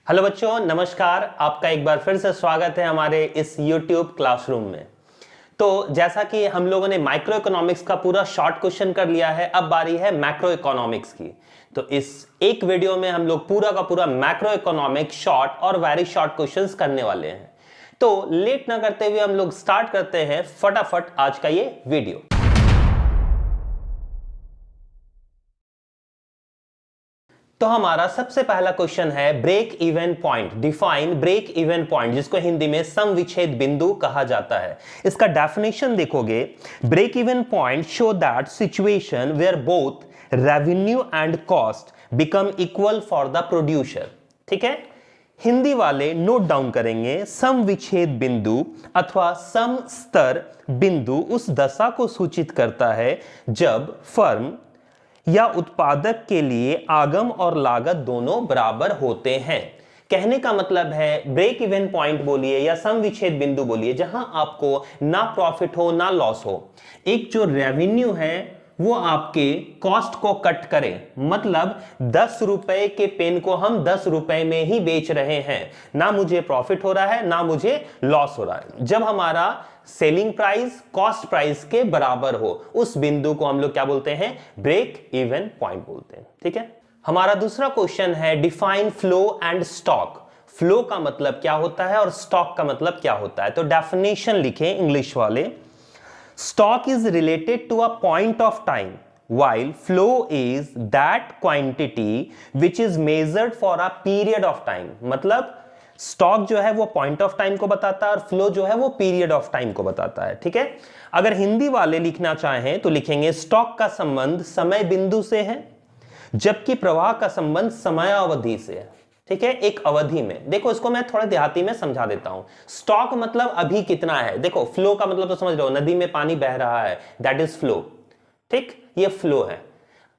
Hello बच्चों, नमस्कार। आपका एक बार फिर से स्वागत है हमारे इस YouTube क्लासरूम में। तो जैसा कि हम लोगों ने माइक्रो इकोनॉमिक्स का पूरा शॉर्ट क्वेश्चन कर लिया है, अब बारी है मैक्रो इकोनॉमिक्स की। तो इस एक वीडियो में हम लोग पूरा का पूरा मैक्रो इकोनॉमिक्स शॉर्ट और वेरी शॉर्ट क्वेश्चंस करने वाले हैं। तो लेट ना करते हुए हम लोग स्टार्ट करते हैं फटाफट आज का ये वीडियो। तो हमारा सबसे पहला क्वेश्चन है break even point. Define break even point, जिसको हिंदी में सम विच्छेद बिंदु कहा जाता है। इसका डेफिनेशन देखोगे, break even point show that situation where both revenue and cost become equal for the producer. ठीक है, हिंदी वाले नोट डाउन करेंगे, सम विच्छेद बिंदु अथवा सम स्तर बिंदु उस दशा को सूचित करता है जब फर्म या उत्पादक के लिए आगम और लागत दोनों बराबर होते हैं। कहने का मतलब है ब्रेक इवन पॉइंट बोलिए या सम विच्छेद बिंदु बोलिए, जहां आपको ना प्रॉफिट हो ना लॉस हो। एक जो रेवेन्यू है वो आपके कॉस्ट को कट करे, मतलब 10 रुपए के पेन को हम 10 रुपए में ही बेच रहे हैं, ना मुझे प्रॉफिट हो रहा है ना मुझे लॉस हो रहा है। जब हमारा सेलिंग प्राइस कॉस्ट प्राइस के बराबर हो, उस बिंदु को हम लोग क्या बोलते हैं? ब्रेक इवन पॉइंट बोलते हैं। ठीक है, हमारा दूसरा क्वेश्चन है define flow and stock. Flow का मतलब क्या होता है और स्टॉक का मतलब क्या होता है? तो डेफिनेशन लिखें इंग्लिश वाले। Stock is related to a point of time, while flow is that quantity which is measured for a period of time। मतलब स्टॉक जो है वो पॉइंट ऑफ टाइम को बताता है और फ्लो जो है वो पीरियड ऑफ टाइम को बताता है। ठीक है, अगर हिंदी वाले लिखना चाहें तो लिखेंगे स्टॉक का संबंध समय बिंदु से है, जबकि प्रवाह का संबंध समय अवधि से है। ठीक है, एक अवधि में। देखो, इसको मैं थोड़ा देहाती में समझा देता हूं। स्टॉक मतलब अभी कितना है। देखो, फ्लो का मतलब तो समझ रहे हो, नदी में पानी बह रहा है, दैट इज फ्लो। ठीक, ये फ्लो है।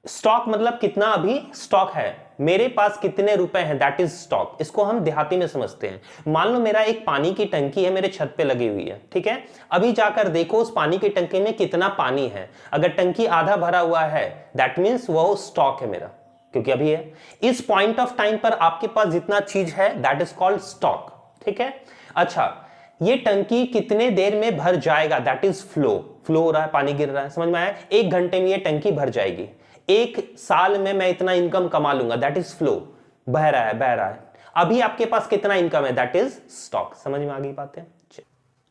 स्टॉक मतलब कितना अभी स्टॉक है, मेरे पास कितने रुपए हैं, दैट इज स्टॉक। इसको हम देहाती में समझते हैं। मान लो मेरा एक पानी की टंकी है, मेरे छत पे लगी हुई है। ठीक है, अभी जाकर देखो उस पानी की टंकी में कितना पानी है। अगर टंकी आधा भरा हुआ है, दैट मीन्स वो स्टॉक है मेरा, क्योंकि अभी है। इस पॉइंट ऑफ टाइम पर आपके पास जितना चीज है दैट इज कॉल्ड स्टॉक। ठीक है, अच्छा, ये टंकी कितने देर में भर जाएगा, दैट इज फ्लो। फ्लो हो रहा है, पानी गिर रहा है, समझ में आया? 1 घंटे में ये टंकी भर जाएगी। 1 साल में मैं इतना इनकम कमा लूंगा, दैट इज फ्लो। बह रहा है, बह रहा है। अभी आपके पास कितना इनकम है, दैट इज स्टॉक। समझ में आ गई बातें?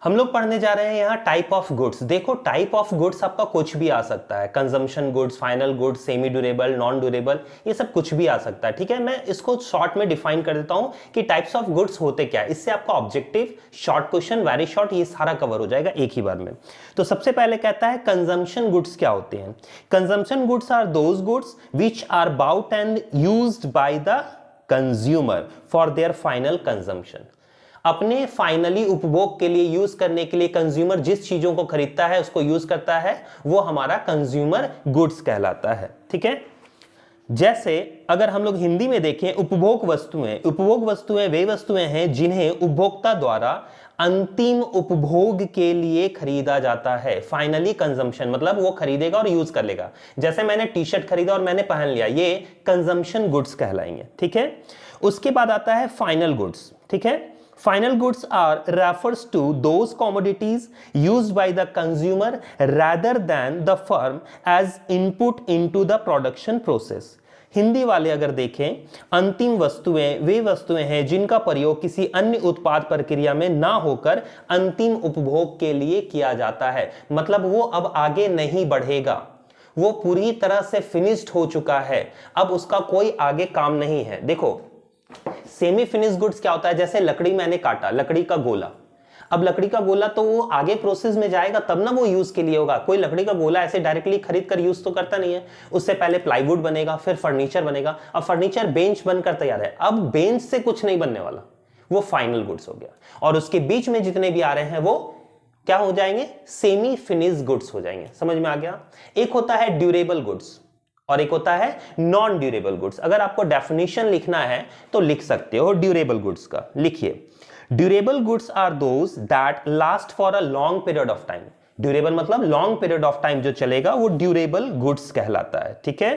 हम लोग पढ़ने जा रहे हैं यहाँ टाइप ऑफ गुड्स। देखो, टाइप ऑफ गुड्स आपका कुछ भी आ सकता है। Consumption goods, final goods, semi durable, non durable, ये सब कुछ भी आ सकता है। ठीक है, मैं इसको शॉर्ट में डिफाइन कर देता हूं कि टाइप्स ऑफ गुड्स होते क्या है। इससे आपका objective, short question, very short, ये सारा कवर हो जाएगा एक ही बार में। तो सबसे पहले कहता है कंजम्पशन गुड्स क्या होते हैं। Consumption goods are those goods which are bought and used by the consumer for their final consumption. अपने फाइनली उपभोग के लिए यूज करने के लिए कंज्यूमर जिस चीजों को खरीदता है, उसको यूज करता है, वो हमारा कंज्यूमर गुड्स कहलाता है। ठीक है, जैसे अगर हम लोग हिंदी में देखें, उपभोग वस्तुएं। उपभोग वस्तुएं वे वस्तुएं हैं जिन्हें उपभोक्ता द्वारा अंतिम उपभोग के लिए खरीदा जाता है। फाइनली कंजम्पशन मतलब वो खरीदेगा और यूज कर लेगा। जैसे मैंने टी शर्ट खरीदा और मैंने पहन लिया, ये कंजम्पशन गुड्स कहलाएंगे। ठीक है, उसके बाद आता है फाइनल गुड्स। ठीक है, final goods are refers to those commodities used by the consumer rather than the firm as input into the production process। Hindi वाले अगर देखें, अंतिम वस्तुएं वे वस्तुएं हैं जिनका प्रयोग किसी अन्य उत्पाद प्रक्रिया में ना होकर अंतिम उपभोग के लिए किया जाता है। मतलब वो अब आगे नहीं बढ़ेगा, वो पूरी तरह से फिनिश्ड हो चुका है, अब उसका कोई आगे काम नहीं है। देखो, सेमी फिनिश गुड्स क्या होता है? जैसे लकड़ी मैंने काटा, लकड़ी का गोला। अब लकड़ी का गोला तो वो आगे प्रोसेस में जाएगा तब ना वो यूज के लिए होगा। कोई लकड़ी का गोला ऐसे डायरेक्टली खरीद कर यूज तो करता नहीं है। उससे पहले प्लाईवुड बनेगा, फिर फर्नीचर बनेगा। अब फर्नीचर बेंच बनकर तैयार है, अब बेंच से कुछ नहीं बनने वाला, वो फाइनल गुड्स हो गया। और उसके बीच में जितने भी आ रहे हैं वो क्या हो जाएंगे? सेमी फिनिश गुड्स हो जाएंगे। समझ में आ गया? एक होता है ड्यूरेबल गुड्स और एक होता है नॉन ड्यूरेबल गुड्स। अगर आपको डेफिनेशन लिखना है तो लिख सकते हो ड्यूरेबल गुड्स का। लिखिए, durable goods are those that last for a long period of time. Durable मतलब लॉन्ग पीरियड ऑफ टाइम जो चलेगा वो ड्यूरेबल गुड्स कहलाता है। ठीक है,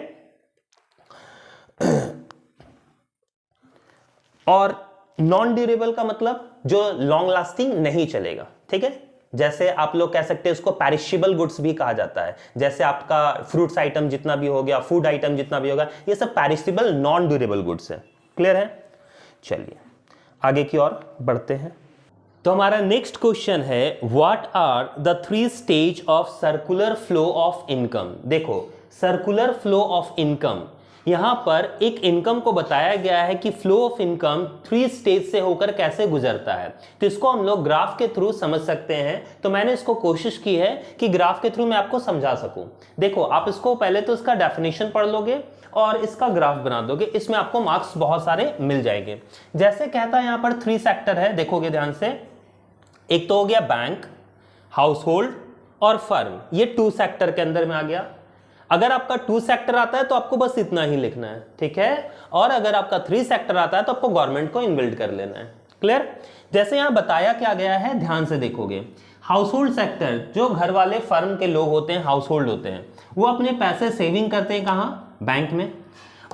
और नॉन ड्यूरेबल का मतलब जो लॉन्ग लास्टिंग नहीं चलेगा, ठीक है। जैसे आप लोग कह सकते हैं उसको पेरिशेबल गुड्स भी कहा जाता है, जैसे आपका फ्रूट्स आइटम जितना भी हो गया, फूड आइटम जितना भी होगा, ये सब पेरिशेबल नॉन ड्यूरेबल गुड्स है। क्लियर है? चलिए आगे की ओर बढ़ते हैं। तो हमारा नेक्स्ट क्वेश्चन है, what are the 3 stage of circular flow of income. देखो सर्कुलर फ्लो ऑफ इनकम, यहां पर एक इनकम को बताया गया है कि फ्लो ऑफ इनकम 3 स्टेज से होकर कैसे गुजरता है। तो इसको हम लोग ग्राफ के थ्रू समझ सकते हैं। तो मैंने इसको कोशिश की है कि ग्राफ के थ्रू मैं आपको समझा सकूं। देखो आप इसको पहले तो इसका डेफिनेशन पढ़ लोगे और इसका ग्राफ बना दोगे, इसमें आपको मार्क्स बहुत सारे मिल जाएंगे। जैसे कहता है यहां पर 3 सेक्टर है, देखोगे ध्यान से, एक तो हो गया बैंक, हाउस होल्ड और फर्म, ये 2 सेक्टर के अंदर में आ गया। अगर आपका 2 सेक्टर आता है तो आपको बस इतना ही लिखना है, ठीक है। और अगर आपका 3 सेक्टर आता है तो आपको गवर्नमेंट को इनबिल्ड कर लेना है। क्लियर? जैसे यहां बताया क्या गया है, ध्यान से देखोगे, हाउस होल्ड सेक्टर, जो घर वाले फर्म के लोग होते हैं, हाउस होल्ड होते हैं, वो अपने पैसे सेविंग करते हैं कहां? बैंक में।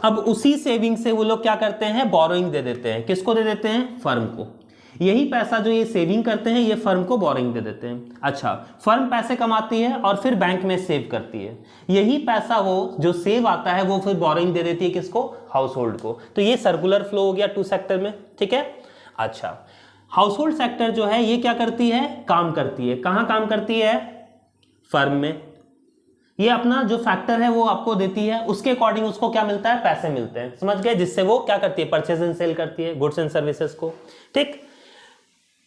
अब उसी सेविंग से वो लोग क्या करते हैं? बोरोइंग दे देते हैं। किसको दे देते हैं? फर्म को। यही पैसा जो ये सेविंग करते हैं ये फर्म को बोरिंग दे देते हैं। अच्छा, फर्म पैसे कमाती है और फिर बैंक में सेव करती है। यही पैसा वो जो सेव आता है वो फिर बोरिंग दे देती है किसको? हाउस होल्ड को। तो ये सर्कुलर फ्लो हो गया 2 सेक्टर में, ठीक है। अच्छा, हाउस होल्ड सेक्टर जो है ये क्या करती है? काम करती है। कहां काम करती है? फर्म में। ये अपना जो फैक्टर है वो आपको देती है, उसके अकॉर्डिंग उसको क्या मिलता है? पैसे मिलते हैं, समझ गए, जिससे वो क्या करती है? परचेज एंड सेल करती है गुड्स एंड सर्विसेज को, ठीक।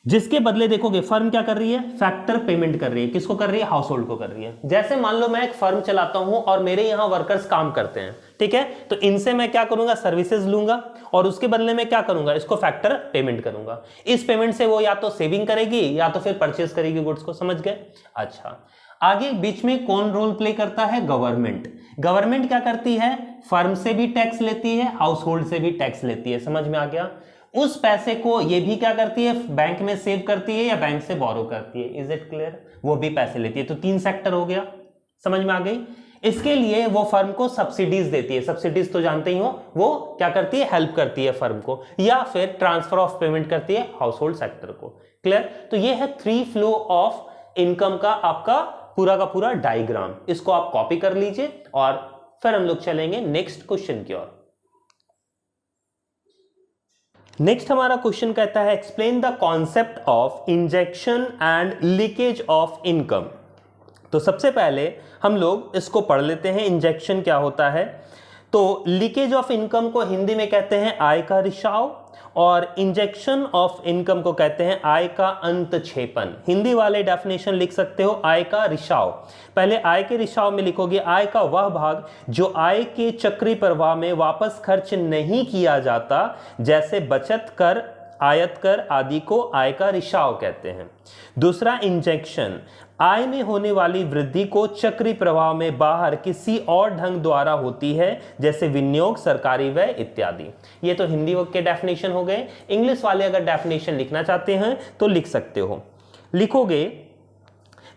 जिसके बदले देखोगे फर्म क्या कर रही है? फैक्टर पेमेंट कर रही है। किसको कर रही है? हाउस होल्ड को कर रही है। जैसे मान लो मैं एक फर्म चलाता हूं और मेरे यहां वर्कर्स काम करते हैं, ठीक है, तो इनसे मैं क्या करूंगा? सर्विसेज लूंगा और उसके बदले में क्या करूंगा? इसको फैक्टर पेमेंट करूंगा। इस पेमेंट से वो या तो सेविंग करेगी या तो फिर परचेज करेगी गुड्स को, समझ गए। अच्छा, आगे बीच में कौन रोल प्ले करता है? गवर्नमेंट। गवर्नमेंट क्या करती है? फर्म से भी टैक्स लेती है, हाउस होल्ड से भी टैक्स लेती है, समझ में आ गया। उस पैसे को ये भी क्या करती है? बैंक में सेव करती है या बैंक से बोरो करती है। Is it clear? वो भी पैसे लेती है। तो 3 सेक्टर हो गया, समझ में आ गई। इसके लिए वो फर्म को सब्सिडीज देती है। सब्सिडीज तो जानते ही हो, वो क्या करती है? हेल्प करती है फर्म को, या फिर ट्रांसफर ऑफ पेमेंट करती है हाउस होल्ड सेक्टर को। क्लियर? तो ये है 3 फ्लो ऑफ इनकम का आपका पूरा का पूरा डायग्राम। इसको आप कॉपी कर लीजिए और फिर हम लोग चलेंगे नेक्स्ट क्वेश्चन की ओर। नेक्स्ट हमारा क्वेश्चन कहता है, explain the concept of injection and leakage of income. तो सबसे पहले हम लोग इसको पढ़ लेते हैं, इंजेक्शन क्या होता है। तो लीकेज ऑफ इनकम को हिंदी में कहते हैं आय का रिसाव, और इंजेक्शन ऑफ इनकम को कहते हैं आय का अंतक्षेपण। हिंदी वाले डेफिनेशन लिख सकते हो आय का रिसाव। पहले आय के रिसाव में लिखोगे आय का वह भाग जो आय के चक्री प्रवाह में वापस खर्च नहीं किया जाता, जैसे बचत कर, आयत कर आदि को आय का रिसाव कहते हैं। दूसरा इंजेक्शन, आय में होने वाली वृद्धि को चक्री प्रवाह में बाहर किसी और ढंग द्वारा होती है, जैसे विनियोग, सरकारी व्यय इत्यादि। ये तो हिंदी के डेफिनेशन हो गए। इंग्लिश वाले अगर डेफिनेशन लिखना चाहते हैं तो लिख सकते हो। लिखोगे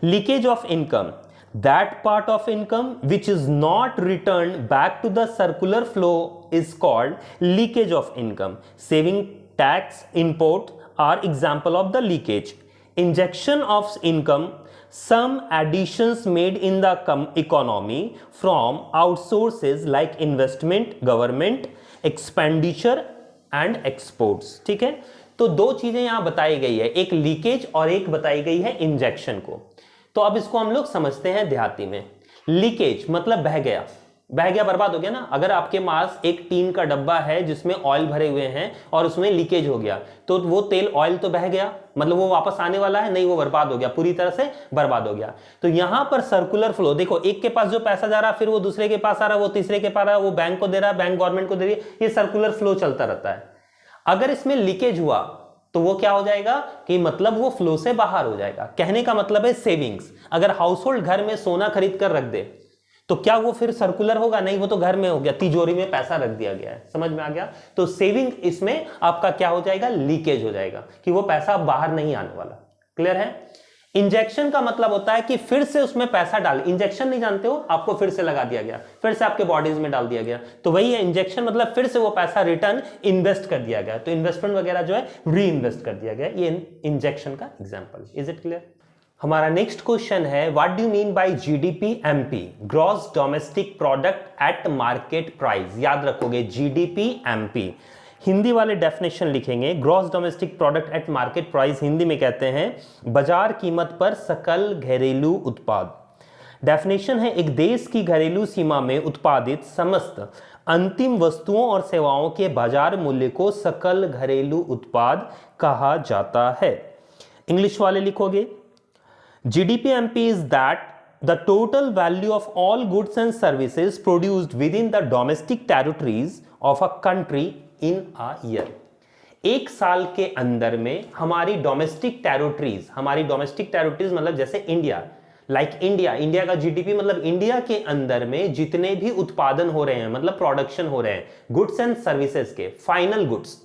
leakage of income, that part of income which is not returned back to the circular flow is called leakage of income. Saving, tax, import are example of the leakage. Injection of income, some additions made in the economy from outsources like investment, government, expenditure and exports. ठीक है, तो 2 चीजें यहां बताई गई है, एक leakage और एक बताई गई है इंजेक्शन को। तो अब इसको हम लोग समझते हैं देहाती में। लीकेज मतलब बह गया, बह गया बर्बाद हो गया ना। अगर आपके पास एक टीन का डब्बा है जिसमें ऑयल भरे हुए हैं और उसमें लीकेज हो गया, तो वो तेल ऑयल तो बह गया, मतलब वो वापस आने वाला है नहीं, वो बर्बाद हो गया, पूरी तरह से बर्बाद हो गया। तो यहां पर सर्कुलर फ्लो देखो, एक के पास जो पैसा जा रहा है फिर वो दूसरे के पास आ रहा है, वो तीसरे के पास आ रहा है, वो बैंक को दे रहा है, बैंक गवर्नमेंट को दे रही है, ये सर्कुलर फ्लो चलता रहता है। अगर इसमें लीकेज हुआ तो वो क्या हो जाएगा कि मतलब वो फ्लो से बाहर हो जाएगा। कहने का मतलब है सेविंग्स। अगर हाउस होल्ड घर में सोना खरीद कर रख दे तो क्या वो फिर सर्कुलर होगा? नहीं, वो तो घर में हो गया, तिजोरी में पैसा रख दिया गया है, समझ में आ गया। तो सेविंग इसमें आपका क्या हो जाएगा? लीकेज हो जाएगा, कि वो पैसा बाहर नहीं आने वाला। क्लियर है? इंजेक्शन का मतलब होता है कि फिर से उसमें पैसा डाल, इंजेक्शन नहीं जानते हो, आपको फिर से लगा दिया गया, फिर से आपके बॉडीज में डाल दिया गया, तो वही है इंजेक्शन, मतलब फिर से वो पैसा रिटर्न इन्वेस्ट कर दिया गया, तो इन्वेस्टमेंट वगैरह जो है री इन्वेस्ट कर दिया गया, ये इंजेक्शन का एग्जाम्पल। Is it clear? हमारा नेक्स्ट क्वेश्चन है what do mean by GDP MP, gross domestic product at market price. याद रखोगे जीडीपी एमपी, हिंदी वाले डेफिनेशन लिखेंगे, gross domestic product at market price Hindi में कहते हैं बाजार कीमत पर सकल घरेलू उत्पाद। डेफिनेशन है एक देश की घरेलू सीमा में उत्पादित समस्त अंतिम वस्तुओं और सेवाओं के बाजार मूल्य को सकल घरेलू उत्पाद कहा जाता है। इंग्लिश वाले लिखोगे GDP-MP is that the total value of all goods and services produced within the domestic territories of a country in a year। एक साल के अंदर में हमारी डोमेस्टिक टेरिटरीज मतलब जैसे इंडिया, इंडिया का जीडीपी मतलब इंडिया के अंदर में जितने भी उत्पादन हो रहे हैं, मतलब प्रोडक्शन हो रहे हैं गुड्स एंड सर्विसेज के, फाइनल गुड्स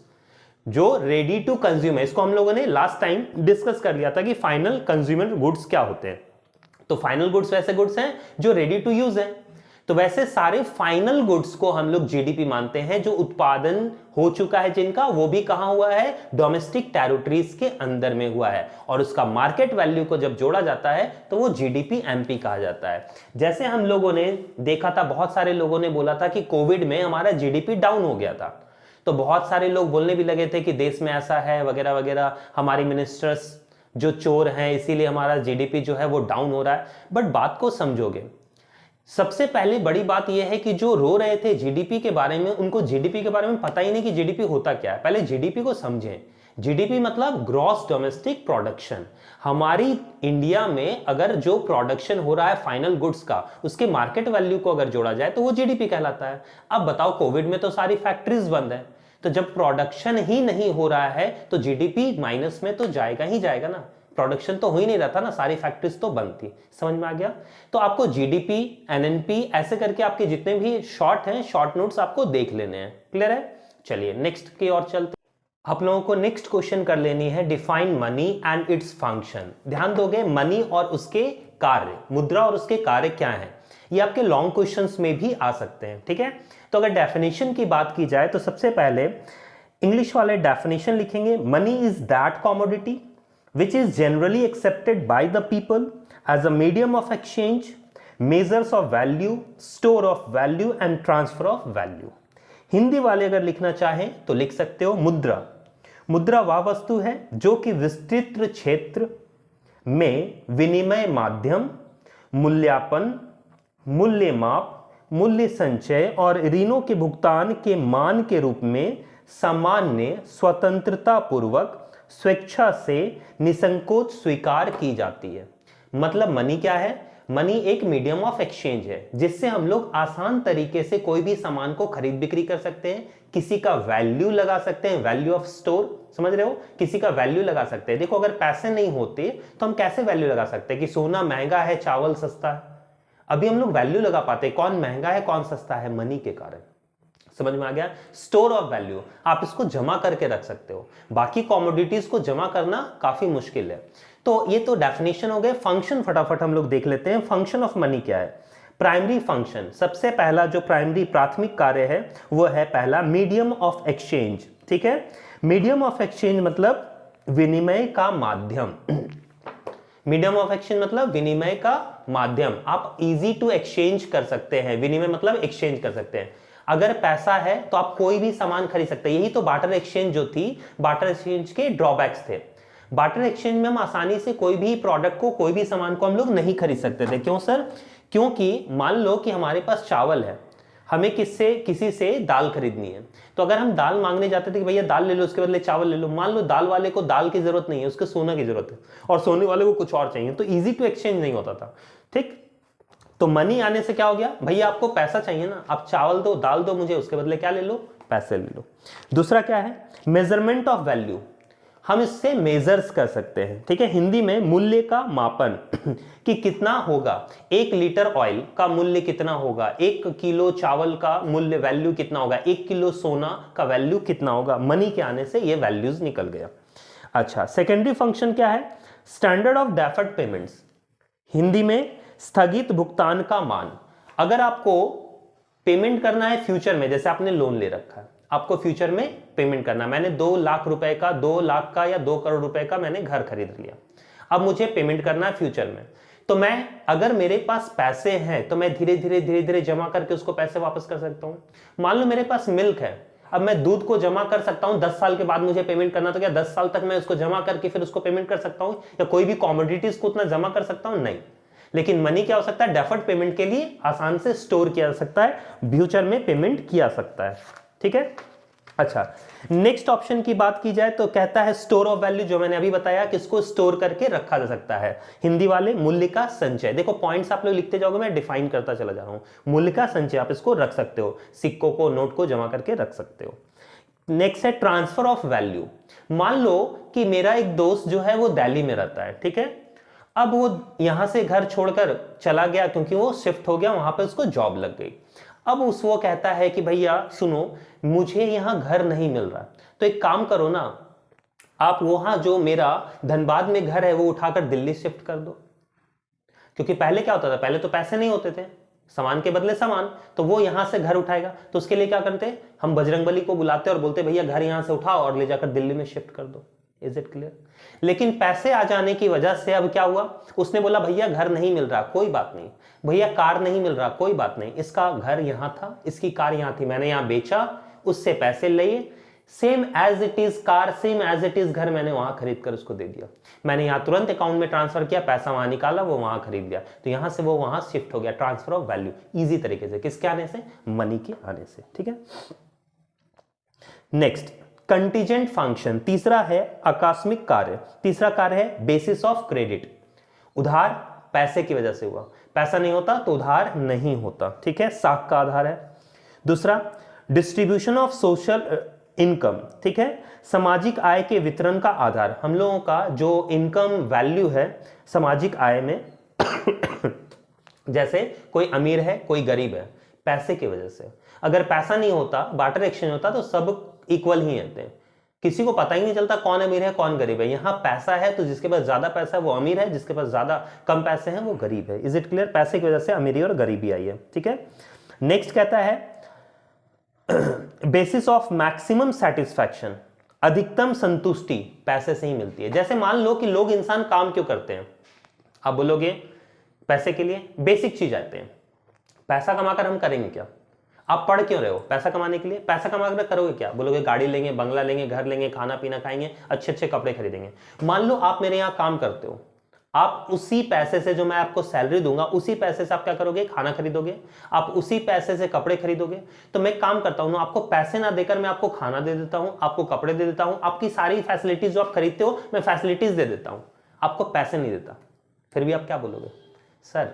जो रेडी टू कंज्यूम है, इसको हम लोगों ने लास्ट टाइम डिस्कस कर लिया था कि फाइनल कंज्यूमर गुड्स क्या होते हैं। तो फाइनल गुड्स वैसे गुड्स हैं जो रेडी टू यूज है, तो वैसे सारे फाइनल गुड्स को हम लोग जीडीपी मानते हैं जो उत्पादन हो चुका है जिनका, वो भी कहां हुआ है, डोमेस्टिक टेरिटरीज के अंदर में हुआ है, और उसका मार्केट वैल्यू को जब जोड़ा जाता है तो वो जीडीपी एमपी कहा जाता है। जैसे हम लोगों ने देखा था, बहुत सारे लोगों ने बोला था कि कोविड में हमारा जीडीपी डाउन हो गया था, तो बहुत सारे लोग बोलने भी लगे थे कि देश में ऐसा है वगैरह वगैरह, हमारे मिनिस्टर्स जो चोर हैं इसीलिए हमारा जीडीपी जो है वो डाउन हो रहा है। बट बात को समझोगे, सबसे पहले बड़ी बात यह है कि जो रो रहे थे जीडीपी के बारे में, उनको जीडीपी के बारे में पता ही नहीं कि जीडीपी होता क्या है। पहले जीडीपी को समझें। जीडीपी मतलब ग्रॉस डोमेस्टिक प्रोडक्शन। हमारी इंडिया में अगर जो प्रोडक्शन हो रहा है फाइनल गुड्स का, उसके मार्केट वैल्यू को अगर जोड़ा जाए तो वो जीडीपी कहलाता है। अब बताओ, कोविड में तो सारी फैक्ट्रीज बंद है, तो जब प्रोडक्शन ही नहीं हो रहा है तो जीडीपी माइनस में तो जाएगा ही जाएगा ना, प्रोडक्शन तो हो ही नहीं रहा था ना, सारी फैक्ट्रीज तो बंद थी। समझ में आ गया? तो आपको जीडीपी, एनएनपी ऐसे करके आपके जितने भी शॉर्ट हैं, शॉर्ट नोट्स आपको देख लेने हैं। क्लियर है? चलिए नेक्स्ट की ओर चलते। आप लोगों को नेक्स्ट क्वेश्चन कर लेनी है define money and its function. ध्यान दोगे, मनी और उसके कार्य, मुद्रा और उसके कार्य क्या हैं, ये आपके लॉन्ग क्वेश्चंस में भी आ सकते हैं। ठीक है, तो अगर डेफिनेशन की बात की जाए तो सबसे पहले इंग्लिश वाले डेफिनेशन लिखेंगे, money is that commodity which is generally accepted by the people as a medium of exchange, measures of value, store of value and transfer of value। Hindi वाले अगर लिखना चाहें तो लिख सकते हो मुद्रा। मुद्रा वह वस्तु है जो कि विस्तृत क्षेत्र में विनिमय माध्यम, मूल्यांकन, मूल्य माप, मूल्य संचय और ऋणों के भुगतान के मान के रूप में सामान्य, स्वतंत्रता पूर्वक, स्वेच्छा से, निसंकोच स्वीकार की जाती है। मतलब मनी क्या है? मनी एक मीडियम ऑफ एक्सचेंज है जिससे हम लोग आसान तरीके से कोई भी सामान को खरीद बिक्री कर सकते हैं, किसी का वैल्यू लगा सकते हैं, वैल्यू ऑफ स्टोर, समझ रहे हो, किसी का वैल्यू लगा सकते हैं। देखो, अगर पैसे नहीं होते तो हम कैसे वैल्यू लगा सकते हैं कि सोना महंगा है, चावल सस्ता है, अभी हम लोग वैल्यू लगा पाते हैं कौन महंगा है कौन सस्ता है, मनी के कारण। समझ में आ गया? स्टोर ऑफ वैल्यू, आप इसको जमा करके रख सकते हो, बाकी कॉमोडिटीज को जमा करना काफी मुश्किल है। तो ये तो डेफिनेशन हो गए। फंक्शन फटाफट हम लोग देख लेते हैं। फंक्शन ऑफ मनी क्या है? प्राइमरी फंक्शन, सबसे पहला जो प्राइमरी प्राथमिक कार्य है वो है पहला मीडियम ऑफ एक्सचेंज। ठीक है, मीडियम ऑफ एक्सचेंज मतलब विनिमय का माध्यम। मीडियम ऑफ एक्सचेंज मतलब विनिमय का माध्यम, आप इजी टू एक्सचेंज कर सकते हैं, विनिमय मतलब एक्सचेंज कर सकते हैं। अगर पैसा है तो आप कोई भी सामान खरीद सकते हैं। यही तो बार्टर एक्सचेंज जो थी, बार्टर एक्सचेंज के ड्रॉबैक्स थे। बार्टर एक्सचेंज में हम आसानी से कोई भी प्रोडक्ट को, कोई भी सामान को हम लोग नहीं खरीद सकते थे। क्यों सर? क्योंकि मान लो कि हमारे पास चावल है, हमें किसी से दाल खरीदनी है, तो अगर हम दाल मांगने जाते थे कि भैया दाल ले लो, उसके बदले चावल ले लो, मान लो दाल वाले को दाल की जरूरत नहीं है, उसको सोना की जरूरत है, और सोने वाले को कुछ और चाहिए, तो इजी टू एक्सचेंज नहीं होता था। ठीक, तो मनी आने से क्या हो गया, भैया आपको पैसा चाहिए ना, आप चावल दो, दाल दो मुझे, उसके बदले क्या ले लो, पैसे ले लो। दूसरा क्या है? मेजरमेंट ऑफ वैल्यू, हम इससे मेजर्स कर सकते हैं। ठीक है, हिंदी में मूल्य का मापन कि कितना होगा, 1 लीटर ऑयल का मूल्य कितना होगा, 1 किलो चावल का मूल्य वैल्यू कितना होगा, 1 किलो सोना का वैल्यू कितना होगा। मनी के आने से ये वैल्यूज निकल गया। अच्छा, सेकेंडरी फंक्शन क्या है? Standard of deferred payments, Hindi में स्थगित भुगतान का मान। अगर आपको पेमेंट करना है फ्यूचर में, जैसे आपने लोन ले रखा है, आपको फ्यूचर में पेमेंट करना, मैंने 2 लाख रुपए का, 2 लाख का या 2 करोड़ रुपए का मैंने घर खरीद लिया, अब मुझे पेमेंट करना है फ्यूचर में, तो मैं अगर मेरे पास पैसे हैं तो मैं धीरे धीरे जमा करके उसको पैसे वापस कर सकता हूं। मान लो मेरे पास मिल्क है, अब मैं दूध को जमा कर सकता हूं, 10 साल के बाद मुझे पेमेंट करना, तो क्या 10 साल तक मैं उसको जमा करके फिर उसको पेमेंट कर सकता हूं? या कोई भी कॉमोडिटीज को उतना जमा कर सकता हूं? नहीं। लेकिन मनी क्या हो सकता है? डेफर्ड पेमेंट के लिए आसान से स्टोर किया जा सकता है, फ्यूचर में पेमेंट किया सकता है। ठीक है, अच्छा नेक्स्ट ऑप्शन की बात की जाए तो कहता है स्टोर ऑफ वैल्यू, जो मैंने अभी बताया कि इसको स्टोर करके रखा जा सकता है। हिंदी वाले मूल्य का संचय, देखो पॉइंट्स आप लोग लिखते जाओगे, मैं डिफाइन करता चला जा रहा हूं। मूल्य का संचय, आप इसको रख सकते हो, सिक्कों को, नोट को जमा करके रख सकते हो। नेक्स्ट है ट्रांसफर ऑफ वैल्यू। मान लो कि मेरा एक दोस्त जो है वो दिल्ली में रहता है, ठीक है, अब वो यहां से घर छोड़कर चला गया क्योंकि वो शिफ्ट हो गया, वहां पे उसको जॉब लग गई। अब वो कहता है कि भैया सुनो, मुझे यहां घर नहीं मिल रहा, तो एक काम करो ना, आप वहां जो मेरा धनबाद में घर है वो उठाकर दिल्ली शिफ्ट कर दो। क्योंकि पहले क्या होता था, पहले तो पैसे नहीं होते थे, सामान के बदले सामान, तो वो यहां से घर उठाएगा, तो उसके लिए क्या करते, हम बजरंगबली को बुलाते और बोलते भैया घर यहां से उठाओ और ले जाकर दिल्ली में शिफ्ट कर दो। Is it clear? लेकिन पैसे आ जाने की वजह से अब क्या हुआ, उसने बोला भैया घर नहीं मिल रहा, कोई बात नहीं, भैया कार नहीं मिल रहा, कोई बात नहीं, इसका घर यहां था, इसकी कार यहां थी, मैंने यहां बेचा, उससे पैसे लिए, same as it is car, same as it is घर मैंने वहां खरीद कर उसको दे दिया। मैंने यहां तुरंत अकाउंट में ट्रांसफर किया, पैसा वहां निकाला, वो वहां खरीद लिया, तो यहां से वो वहां शिफ्ट हो गया। ट्रांसफर ऑफ वैल्यू इजी तरीके से, किसके आने से? मनी के आने से। ठीक है, नेक्स्ट कंटीजेंट फंक्शन, तीसरा है आकस्मिक कार्य, तीसरा कार्य है बेसिस ऑफ क्रेडिट। उधार पैसे की वजह से हुआ, पैसा नहीं होता तो उधार नहीं होता। ठीक है, साख का आधार है। दूसरा डिस्ट्रीब्यूशन ऑफ सोशल इनकम, ठीक है, सामाजिक आय के वितरण का आधार। हम लोगों का जो इनकम वैल्यू है सामाजिक आय में जैसे कोई अमीर है कोई गरीब है, पैसे की वजह से। अगर पैसा नहीं होता, बार्टर एक्सचेंज होता, तो सब इक्वल ही रहते हैं, किसी को पता ही नहीं चलता कौन अमीर है कौन गरीब है। यहां पैसा है तो जिसके पास ज्यादा पैसा है वो अमीर है, जिसके पास ज्यादा कम पैसे हैं वो गरीब है। Is it clear? पैसे की वजह से अमीरी और गरीबी आई है। ठीक है, नेक्स्ट कहता है बेसिस ऑफ मैक्सिमम सेटिस्फैक्शन, अधिकतम संतुष्टि पैसे से ही मिलती है। जैसे मान लो कि लोग, इंसान काम क्यों करते हैं, आप बोलोगे पैसे के लिए, बेसिक चीज आते हैं, पैसा कमाकर हम करेंगे क्या? आप पढ़ क्यों रहे हो? पैसा कमाने के लिए। पैसा कमाकर करोगे क्या? बोलोगे गाड़ी लेंगे, बंगला लेंगे, घर लेंगे, खाना पीना खाएंगे, अच्छे अच्छे कपड़े खरीदेंगे। मान लो आप मेरे यहां काम करते हो, आप उसी पैसे से, जो मैं आपको सैलरी दूंगा, उसी पैसे से आप क्या करोगे? खाना खरीदोगे, आप उसी पैसे से कपड़े खरीदोगे। तो मैं काम करता हूं ना, आपको पैसे ना देकर मैं आपको खाना दे देता हूं, आपको कपड़े दे देता हूं, आपकी सारी फैसिलिटीज जो आप खरीदते हो मैं फैसिलिटीज दे देता हूं, आपको पैसे नहीं देता। फिर भी आप क्या बोलोगे? सर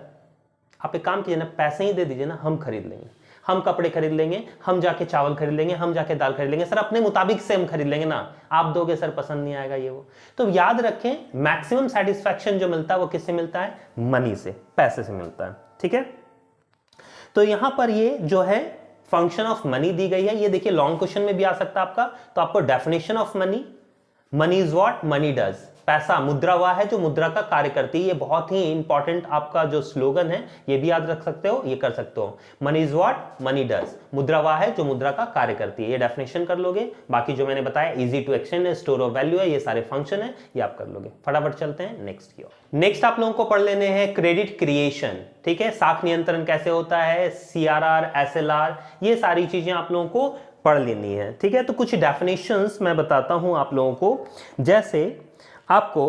आप एक काम कीजिए ना, पैसे ही दे दीजिए ना, हम खरीद लेंगे, हम कपड़े खरीद लेंगे, हम जाके चावल खरीद लेंगे, हम जाके दाल खरीद लेंगे, सर अपने मुताबिक से हम खरीद लेंगे ना, आप दोगे सर पसंद नहीं आएगा ये वो। तो याद रखें, मैक्सिमम सेटिस्फैक्शन जो मिलता है वो किससे मिलता है? मनी से, पैसे से मिलता है। ठीक है, तो यहां पर ये जो है फंक्शन ऑफ मनी दी गई है, ये देखिए लॉन्ग क्वेश्चन में भी आ सकता है आपका। तो आपको definition of money, money is what, money does, पैसा, मुद्रा वह है जो मुद्रा का कार्य करती है। ये बहुत ही इंपॉर्टेंट आपका जो स्लोगन है, ये भी याद रख सकते हो, ये कर सकते हो। Money is what, money does, मुद्रा वह है जो मुद्रा का कार्य करती है। ये डेफिनेशन कर लोगे, बाकी जो मैंने बताया इजी टू एक्सचेंज है, स्टोर ऑफ वैल्यू है, ये सारे फंक्शन है, ये आप कर लोगे। फटाफट चलते हैं नेक्स्ट की ओर। नेक्स्ट आप लोगों को पढ़ लेने हैं क्रेडिट क्रिएशन। ठीक है, साख नियंत्रण कैसे होता है, CRR, SLR, ये सारी चीजें आप लोगों को पढ़ लेनी है। ठीक है, तो कुछ डेफिनेशंस मैं बताता हूं आप लोगों को। जैसे आपको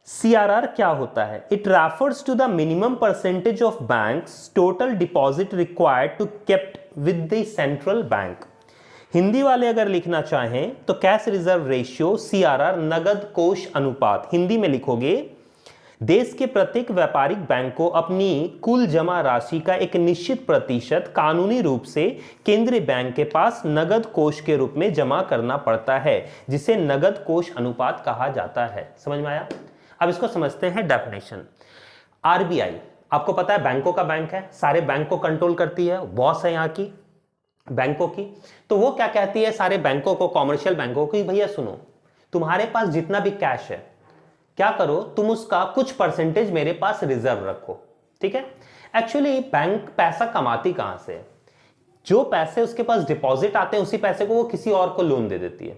CRR क्या होता है? It refers to the minimum percentage of banks total deposit required to kept with the central bank. Hindi वाले अगर लिखना चाहें तो कैश रिजर्व रेशियो, CRR, नगद कोष अनुपात। हिंदी में लिखोगे देश के प्रत्येक व्यापारिक बैंक को अपनी कुल जमा राशि का एक निश्चित प्रतिशत कानूनी रूप से केंद्रीय बैंक के पास नगद कोष के रूप में जमा करना पड़ता है, जिसे नगद कोष अनुपात कहा जाता है। समझ में आया? अब इसको समझते हैं डेफिनेशन। RBI आपको पता है बैंकों का बैंक है, सारे बैंक को कंट्रोल करती है, बॉस है यहाँ की बैंकों की। तो वो क्या कहती है सारे बैंकों को, कॉमर्शियल बैंकों को, भैया सुनो, तुम्हारे पास जितना भी कैश है क्या करो, तुम उसका कुछ परसेंटेज मेरे पास रिजर्व रखो। ठीक है, एक्चुअली बैंक पैसा कमाती कहां से है? जो पैसे उसके पास डिपॉजिट आते हैं उसी पैसे को वो किसी और को लोन दे देती है।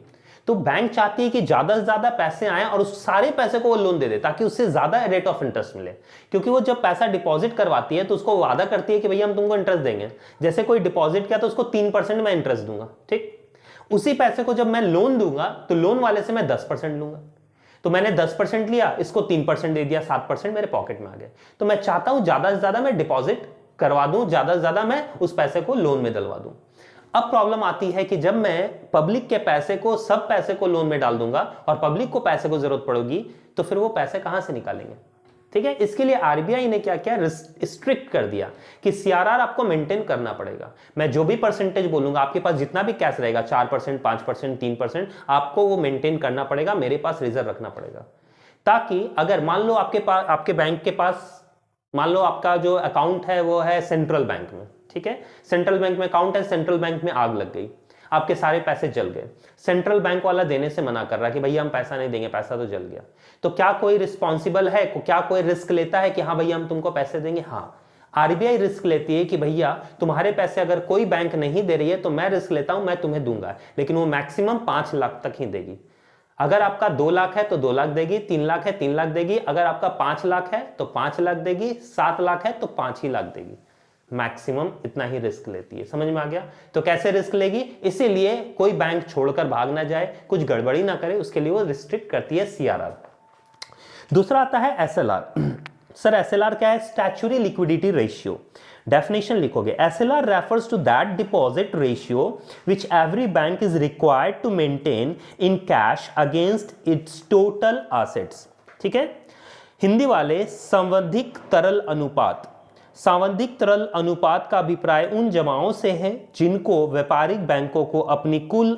तो बैंक चाहती है कि ज्यादा से ज्यादा पैसे आए और उस सारे पैसे को वो लोन दे दे ताकि उससे ज्यादा रेट ऑफ इंटरेस्ट मिले। क्योंकि वो जब पैसा डिपॉजिट करवाती है तो उसको वादा करती है कि भैया हम तुमको इंटरेस्ट देंगे। जैसे कोई डिपॉजिट किया तो उसको 3% मैं इंटरेस्ट दूंगा। ठीक, उसी पैसे को जब मैं लोन दूंगा तो लोन वाले से मैं 10% लूंगा। तो मैंने 10% लिया, इसको 3% दे दिया, 7% मेरे पॉकेट में आ गए। तो मैं चाहता हूं ज्यादा से ज्यादा मैं डिपॉजिट करवा दूं, ज्यादा से ज्यादा मैं उस पैसे को लोन में डलवा दूं। अब प्रॉब्लम आती है कि जब मैं पब्लिक के पैसे को, सब पैसे को लोन में डाल दूंगा और पब्लिक को पैसे को जरूरत पड़ेगी तो फिर वो पैसे कहां से निकालेंगे? ठीक है, इसके लिए आरबीआई ने क्या किया, स्ट्रिक्ट कर दिया कि सीआरआर आपको मेंटेन करना पड़ेगा। मैं जो भी परसेंटेज बोलूंगा, आपके पास जितना भी कैश रहेगा 4%, 5%, 3%, आपको वो मेंटेन करना पड़ेगा, मेरे पास रिजर्व रखना पड़ेगा। ताकि अगर मान लो आपके पास, आपके बैंक के पास, मान लो आपका जो अकाउंट है वो है सेंट्रल बैंक में। ठीक है, सेंट्रल बैंक में अकाउंट है, सेंट्रल बैंक में आग लग गई, आपके सारे पैसे जल गए। सेंट्रल बैंक वाला देने से मना कर रहा है कि भैया हम पैसा नहीं देंगे, पैसा तो जल गया। तो क्या कोई रिस्पॉन्सिबल है, क्या कोई रिस्क लेता है कि हाँ भैया हम तुमको पैसे देंगे? हाँ, आरबीआई रिस्क लेती है कि भैया तुम्हारे पैसे अगर कोई बैंक नहीं दे रही है तो मैं रिस्क लेता हूं, मैं तुम्हें दूंगा, लेकिन वो मैक्सिमम 5 लाख तक ही देगी। अगर आपका 2 लाख है तो 2 लाख देगी, 3 लाख है 3 लाख देगी, अगर आपका 5 लाख है तो 5 लाख देगी, 7 लाख है तो 5 ही लाख देगी। मैक्सिमम इतना ही रिस्क लेती है। समझ में आ गया? तो कैसे रिस्क लेगी? इसीलिए कोई बैंक छोड़कर भाग ना जाए, कुछ गड़बड़ी ना करे, उसके लिए वो रिस्ट्रिक्ट करती है सीआरआर। दूसरा आता है एसएलआर। सर एसएलआर क्या है? Statutory liquidity ratio. डेफिनेशन लिखोगे, SLR refers to that deposit ratio which every bank is required to maintain in cash against its total assets। ठीक है, हिंदी वाले संवर्धिक तरल अनुपात। सांवधिक तरल अनुपात का अभिप्राय उन जमाओं से है जिनको व्यापारिक बैंकों को अपनी कुल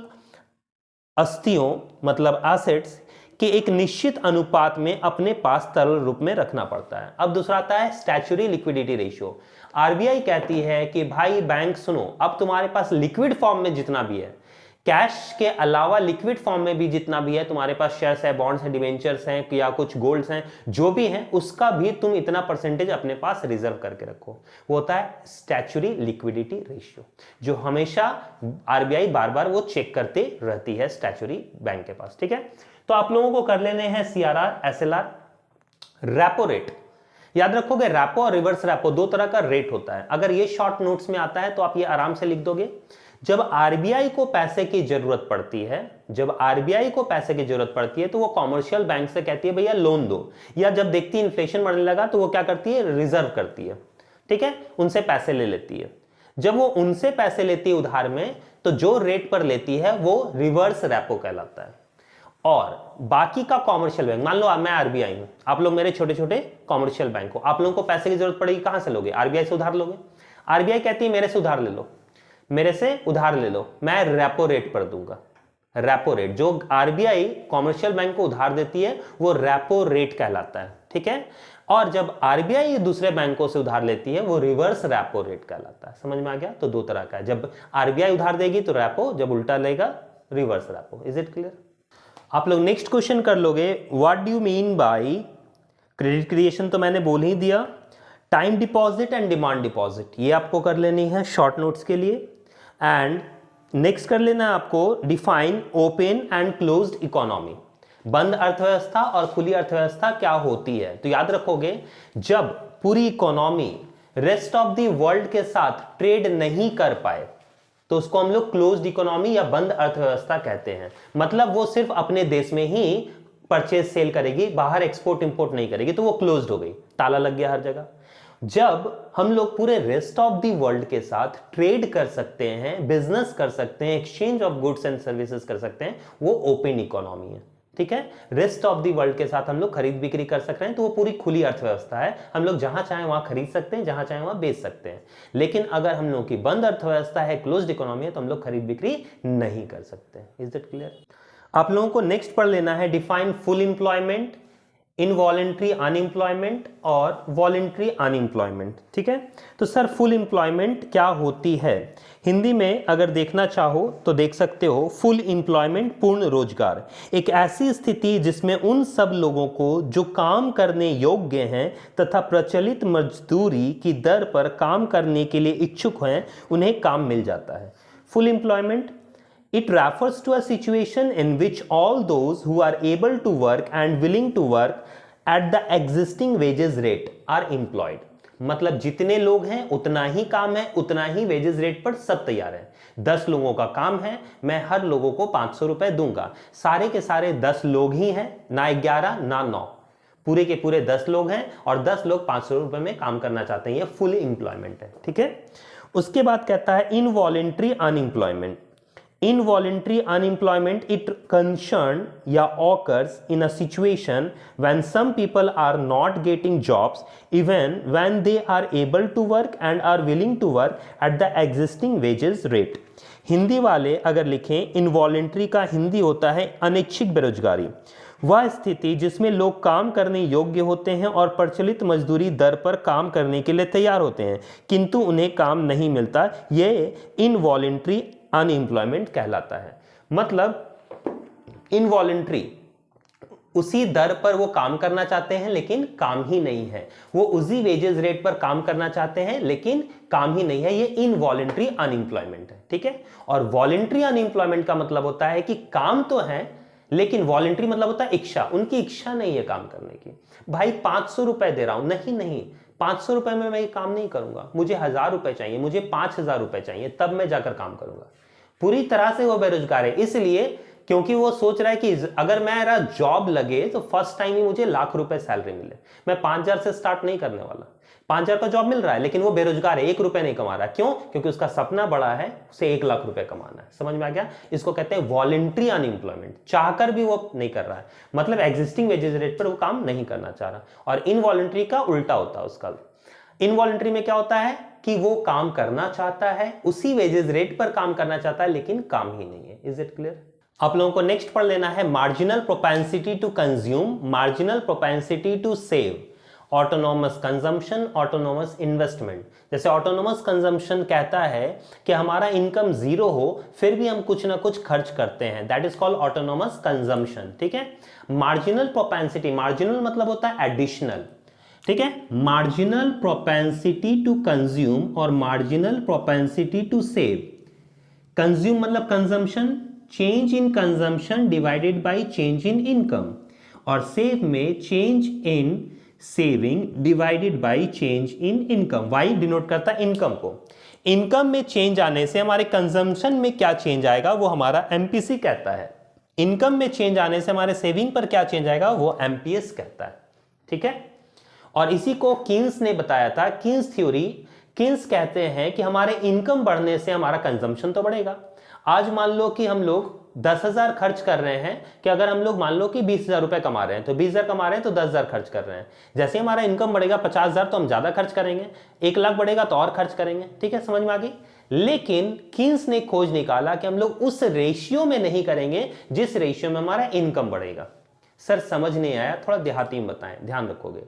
अस्तियों मतलब एसेट्स के एक निश्चित अनुपात में अपने पास तरल रूप में रखना पड़ता है। अब दूसरा आता है स्टैच्यूटरी लिक्विडिटी रेशियो। आरबीआई कहती है कि भाई बैंक सुनो, अब तुम्हारे पास लिक्विड फॉर्म में जितना भी है, कैश के अलावा लिक्विड फॉर्म में भी जितना भी है, तुम्हारे पास शेयर्स है, बॉन्ड्स हैं, डिवेंचर्स हैं या कुछ गोल्ड्स हैं, जो भी हैं, उसका भी तुम इतना परसेंटेज अपने पास रिजर्व करके रखो। वो होता है स्टैच्यूटरी लिक्विडिटी रेशियो, जो हमेशा आरबीआई बार बार वो चेक करते रहती है स्टैच्यूटरी बैंक के पास। ठीक है, तो आप लोगों को कर लेने हैं सीआरआर, एसएलआर। रेपो रेट याद रखोगे, रेपो और रिवर्स रेपो 2 तरह का रेट होता है। अगर ये शॉर्ट नोट्स में आता है तो आप ये आराम से लिख दोगे। जब आरबीआई को पैसे की जरूरत पड़ती है, जब आरबीआई को पैसे की जरूरत पड़ती है तो वो कॉमर्शियल बैंक से कहती है भैया लोन दो, या जब देखती है इन्फ्लेशन बढ़ने लगा तो वो क्या करती है, रिजर्व करती है। ठीक है, उनसे पैसे ले लेती है। जब वो उनसे पैसे लेती है उधार में, तो जो रेट पर लेती है वो रिवर्स रेपो कहलाता है। और बाकी का कॉमर्शियल बैंक, मान लो मैं आरबीआई हूं, आप लोग मेरे छोटे छोटे कॉमर्शियल बैंक हो, आप लोगों को पैसे की जरूरत पड़ेगी, कहां से लोगे? आरबीआई से उधार लोगे। आरबीआई कहती है मेरे से उधार ले लो, मेरे से उधार ले लो, मैं रेपो रेट पर दूंगा। रेपो रेट जो आरबीआई कॉमर्शियल बैंक को उधार देती है वो रेपो रेट कहलाता है। ठीक है, और जब आरबीआई दूसरे बैंकों से उधार लेती है वो रिवर्स रेपो रेट कहलाता है। समझ में आ गया? तो 2 तरह का है, जब आरबीआई उधार देगी तो रेपो, जब उल्टा लेगा reverse repo. Is it clear? आप लोग नेक्स्ट क्वेश्चन कर लोगे, what do you mean by credit creation, तो मैंने बोल ही दिया। Time deposit and demand deposit, ये आपको कर लेनी है शॉर्ट नोट्स के लिए। एंड नेक्स्ट कर लेना है आपको define open and closed economy. बंद अर्थव्यवस्था और खुली अर्थव्यवस्था क्या होती है? तो याद रखोगे, जब पूरी economy rest of the world के साथ ट्रेड नहीं कर पाए तो उसको हम लोग क्लोज्ड इकोनॉमी या बंद अर्थव्यवस्था कहते हैं। मतलब वो सिर्फ अपने देश में ही परचेज सेल करेगी, बाहर एक्सपोर्ट इंपोर्ट नहीं करेगी, तो वो क्लोज्ड हो गई, ताला लग गया हर जगह। जब हम लोग पूरे रेस्ट ऑफ द वर्ल्ड के साथ ट्रेड कर सकते हैं, बिजनेस कर सकते हैं, exchange of goods and services कर सकते हैं, वो ओपन इकोनॉमी है। ठीक है, रेस्ट ऑफ द वर्ल्ड के साथ हम लोग खरीद बिक्री कर सकते हैं, तो वो पूरी खुली अर्थव्यवस्था है। हम लोग जहां चाहें वहां खरीद सकते हैं, जहां चाहें वहां बेच सकते हैं। लेकिन अगर हम लोग की बंद अर्थव्यवस्था है, क्लोज्ड इकोनॉमी है, तो हम लोग खरीद बिक्री नहीं कर सकते। Is it clear? आप लोगों को नेक्स्ट पढ़ लेना है define full employment, involuntary unemployment और वॉलेंट्री अनएम्प्लॉयमेंट। ठीक है, तो सर फुल एम्प्लॉयमेंट क्या होती है? हिंदी में अगर देखना चाहो तो देख सकते हो, फुल एम्प्लॉयमेंट पूर्ण रोजगार, एक ऐसी स्थिति जिसमें उन सब लोगों को जो काम करने योग्य हैं तथा प्रचलित मजदूरी की दर पर काम करने के लिए इच्छुक हैं, उन्हें काम मिल जाता है। Full employment, it refers to a situation in which all those who are able to work and willing to work at the existing wages rate are employed। मतलब जितने लोग हैं उतना ही काम है, उतना ही वेजेस रेट पर सब तैयार है। 10 लोगों का काम है, मैं हर लोगों को 500 रुपए दूंगा। सारे के सारे 10 लोग ही हैं, ना 11 ना 9, पूरे के पूरे 10 लोग हैं और 10 लोग 500 रुपए में काम करना चाहते हैं। ये फुल एम्प्लॉयमेंट है। ठीक है, उसके बाद कहता है involuntary unemployment. Involuntary unemployment, it concern या occurs in a situation when some people are not getting jobs even when they are able to work and are willing to work at the existing wages rate। Hindi वाले अगर लिखें, involuntary का हिंदी होता है अनैच्छिक बेरोजगारी, वह स्थिति जिसमें लोग काम करने योग्य होते हैं और प्रचलित मजदूरी दर पर काम करने के लिए तैयार होते हैं किंतु उन्हें काम नहीं मिलता, यह इनवॉलेंट्री अनएम्प्लॉयमेंट कहलाता है। मतलब इनवॉलेंट्री, उसी दर पर वो काम करना चाहते हैं लेकिन काम ही नहीं है, वो उसी वेजेस रेट पर काम करना चाहते हैं लेकिन काम ही नहीं है, ये इनवॉलेंट्री अनएम्प्लॉयमेंट है। ठीक है, और वॉलेंट्री अनएम्प्लॉयमेंट का मतलब होता है कि काम तो है लेकिन वॉलेंट्री मतलब होता है इच्छा, उनकी इच्छा नहीं है काम करने की। भाई 500 रुपए दे रहा हूं, नहीं 500 रुपए में मैं ये काम नहीं करूंगा, मुझे 1000 रुपए चाहिए, मुझे 5000 रुपए चाहिए, तब मैं जाकर काम करूंगा। पूरी तरह से वो बेरोजगार है, इसलिए क्योंकि वो सोच रहा है कि अगर मेरा जॉब लगे तो फर्स्ट टाइम ही मुझे लाख रुपए सैलरी मिले, मैं 5000 से स्टार्ट नहीं करने वाला। 5000 का जॉब मिल रहा है लेकिन वो बेरोजगार है, 1 रुपए नहीं कमा रहा है। क्यों? क्योंकि उसका सपना बड़ा है, उसे 1 लाख रुपए कमाना है। समझ में आ गया? इसको कहते हैं वॉलेंट्री अनएम्प्लॉयमेंट, चाहकर भी वो नहीं कर रहा है, मतलब एग्जिस्टिंग वेजेस रेट पर वो काम नहीं करना चाह रहा। और इनवॉलेंट्री का उल्टा होता है उसका। इनवॉलेंट्री में क्या होता है कि वो काम करना चाहता है, उसी वेजेस रेट पर काम करना चाहता है लेकिन काम ही नहीं है। Is it clear? आप लोगों को नेक्स्ट पढ़ लेना है marginal propensity to consume, marginal propensity to save, autonomous consumption, autonomous investment. जैसे ऑटोनोमस कंजम्पशन कहता है कि हमारा इनकम 0 हो फिर भी हम कुछ ना कुछ खर्च करते हैं, that is called autonomous consumption. ठीक है, मार्जिनल प्रोपेंसिटी, मार्जिनल मतलब होता है एडिशनल। ठीक है, मार्जिनल प्रोपेंसिटी टू कंज्यूम और marginal propensity to save. Consume मतलब consumption, change in consumption divided by change in income, और सेव में change in saving divided by change in income. Y denote करता है इनकम को। Income में change आने से हमारे कंजम्पशन में क्या चेंज आएगा वो हमारा एमपीसी कहता है, इनकम में चेंज आने से हमारे सेविंग पर क्या चेंज आएगा वो एमपीएस कहता है। ठीक है, और इसी को कीन्स ने बताया था, कीन्स थ्योरी। कीन्स कहते हैं कि हमारे इनकम बढ़ने से हमारा कंजम्पशन तो बढ़ेगा। आज मान लो कि हम लोग 10,000 खर्च कर रहे हैं, कि अगर हम लोग मान लो कि 20,000 रुपए कमा रहे हैं तो 20,000 कमा रहे हैं तो 10,000 खर्च कर रहे हैं। जैसे हमारा इनकम बढ़ेगा 50,000 तो हम ज्यादा खर्च करेंगे, 1 लाख बढ़ेगा तो और खर्च करेंगे। ठीक है, समझ में आ गई? लेकिन कीन्स ने खोज निकाला कि हम लोग उस रेशियो में नहीं करेंगे जिस रेशियो में हमारा इनकम बढ़ेगा। सर समझ नहीं आया, थोड़ा देहाती में बताएं, ध्यान रखोगे।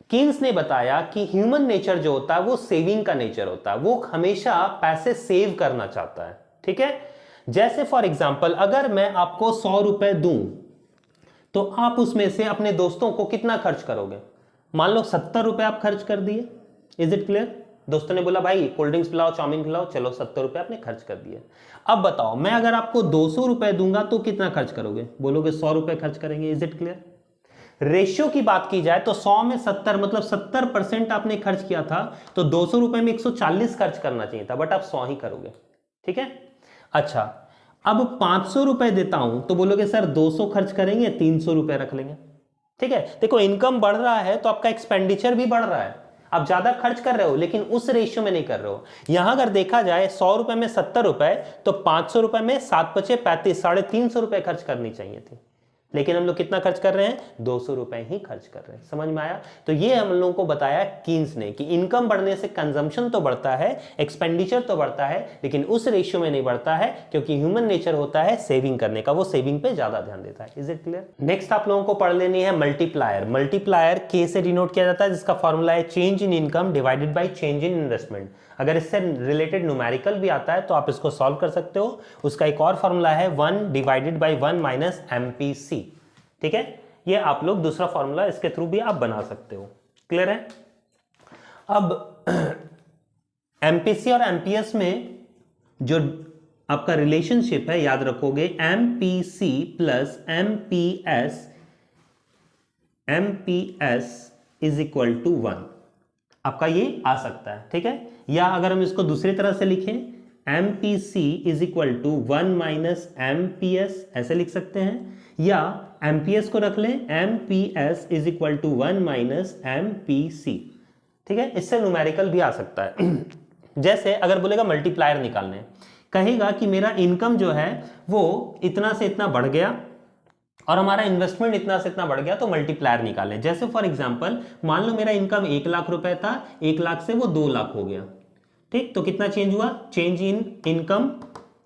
कीन्स ने बताया कि ह्यूमन नेचर जो होता है वो सेविंग का नेचर होता है, वो हमेशा पैसे सेव करना चाहता है। ठीक है, जैसे फॉर एग्जांपल अगर मैं आपको 100 रुपए दूं तो आप उसमें से अपने दोस्तों को कितना खर्च करोगे? मान लो 70 रुपए आप खर्च कर दिए। Is it clear? दोस्तों ने बोला भाई कोल्ड ड्रिंक्स पिलाओ, चाउमीन खिलाओ, चलो 70 रुपए आपने खर्च कर दिए। अब बताओ मैं अगर आपको 200 रुपए दूंगा तो कितना खर्च करोगे? बोलोगे 100 रुपए खर्च करेंगे। Is it clear? रेशियो की बात की जाए तो 100 में 70 मतलब 70% आपने खर्च किया था, तो 200 रुपए में 140 खर्च करना चाहिए था, बट आप 100 ही करोगे। ठीक है, अच्छा अब 500 रुपए देता हूं तो बोलोगे सर 200 खर्च करेंगे, 300 रुपए रख लेंगे। ठीक है, देखो इनकम बढ़ रहा है तो आपका एक्सपेंडिचर भी बढ़ रहा है, आप ज्यादा खर्च कर रहे हो लेकिन उस रेशियो में नहीं कर रहे हो। यहां अगर देखा जाए 100 रुपए में 70 रुपए तो 500 रुपए में 7 बचे 35, 350 रुपए खर्च करनी चाहिए थी। लेकिन हम लोग कितना खर्च कर रहे हैं, 200 रुपए ही खर्च कर रहे हैं। समझ में आया? तो ये हम लोगों को बताया कीन्स ने कि इनकम बढ़ने से कंजम्पशन तो बढ़ता है, एक्सपेंडिचर तो बढ़ता है, लेकिन उस रेशियो में नहीं बढ़ता है, क्योंकि ह्यूमन नेचर होता है सेविंग करने का, वो सेविंग पे ज्यादा ध्यान देता है। Is it clear? नेक्स्ट आप लोगों को पढ़ लेनी है मल्टीप्लायर। मल्टीप्लायर के से डिनोट किया जाता है, जिसका फॉर्मूला है change in income divided by change in investment. अगर इससे रिलेटेड न्यूमेरिकल भी आता है तो आप इसको सॉल्व कर सकते हो। उसका एक और फॉर्मूला है 1 डिवाइडेड बाई 1 माइनस MPC। ठीक है, ये आप लोग दूसरा फॉर्मूला इसके थ्रू भी आप बना सकते हो। क्लियर है? अब MPC और MPS में जो आपका रिलेशनशिप है याद रखोगे, MPC plus MPS is equal to 1। आपका ये आ सकता है। ठीक है, या अगर हम इसको दूसरी तरह से लिखें, MPC is equal to 1 minus MPS, ऐसे लिख सकते हैं। या MPS को रख लें MPS is equal to 1 minus MPC। ठीक है, इससे न्यूमेरिकल भी आ सकता है। जैसे अगर बोलेगा मल्टीप्लायर निकालने, कहेगा कि मेरा इनकम जो है वो इतना से इतना बढ़ गया और हमारा इन्वेस्टमेंट इतना से इतना बढ़ गया, तो मल्टीप्लायर निकालें। जैसे फॉर एग्जांपल मान लो मेरा इनकम 1 लाख रुपए था, 1 लाख से वो 2 लाख हो गया। ठीक, तो कितना चेंज हुआ, चेंज इन इनकम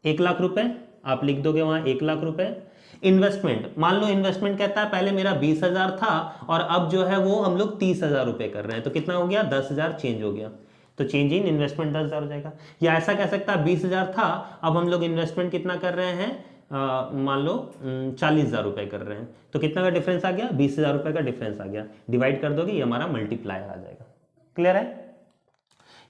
1 लाख रुपए, आप लिख दोगे वहां 1 लाख रुपए। इन्वेस्टमेंट, मान लो इन्वेस्टमेंट कहता है पहले मेरा 20,000 था और अब जो है वो हम लोग 30,000 रुपए कर रहे हैं, तो कितना हो गया, 10,000 चेंज हो गया, तो चेंज इन इन्वेस्टमेंट 10,000 हो जाएगा। या ऐसा कह सकता है 20,000 था, अब हम लोग इन्वेस्टमेंट कितना कर रहे हैं, मान लो 40,000 रुपए कर रहे हैं, तो कितना का डिफरेंस आ गया, 20,000 रुपए का डिफरेंस आ गया। डिवाइड कर दोगे, ये हमारा मल्टीप्लायर आ जाएगा। क्लियर है?